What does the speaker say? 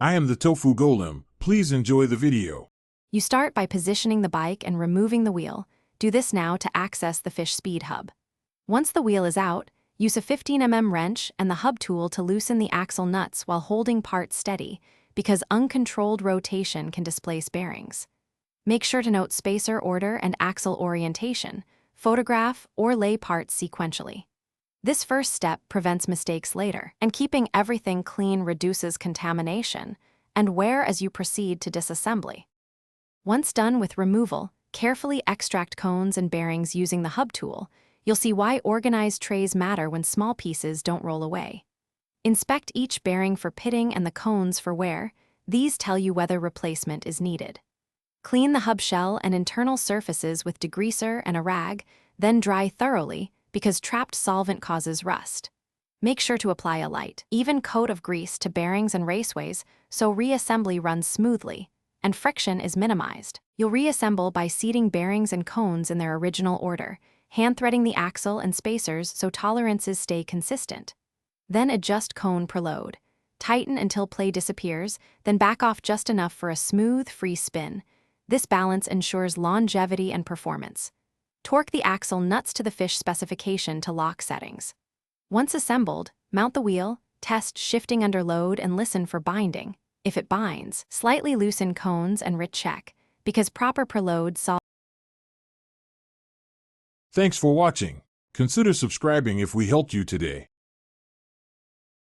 I am the Tofu Golem. Please enjoy the video. You start by positioning the bike and removing the wheel. Do this now to access the Fisch speed hub. Once the wheel is out, use a 15mm wrench and the hub tool to loosen the axle nuts while holding parts steady, because uncontrolled rotation can displace bearings. Make sure to note spacer order and axle orientation. Photograph or lay parts sequentially. This first step prevents mistakes later, and keeping everything clean reduces contamination and wear as you proceed to disassembly. Once done with removal, carefully extract cones and bearings using the hub tool. You'll see why organized trays matter when small pieces don't roll away. Inspect each bearing for pitting and the cones for wear. These tell you whether replacement is needed. Clean the hub shell and internal surfaces with degreaser and a rag, then dry thoroughly because trapped solvent causes rust. Make sure to apply a light, even coat of grease to bearings and raceways so reassembly runs smoothly and friction is minimized. You'll reassemble by seating bearings and cones in their original order, hand-threading the axle and spacers so tolerances stay consistent. Then adjust cone per load. Tighten until play disappears, then back off just enough for a smooth, free spin. This balance ensures longevity and performance. Torque the axle nuts to the Fisch specification to lock settings. Once assembled, mount the wheel, test shifting under load and listen for binding. If it binds, slightly loosen cones and recheck, because proper per load solves. Thanks for watching. Consider subscribing if we helped you today.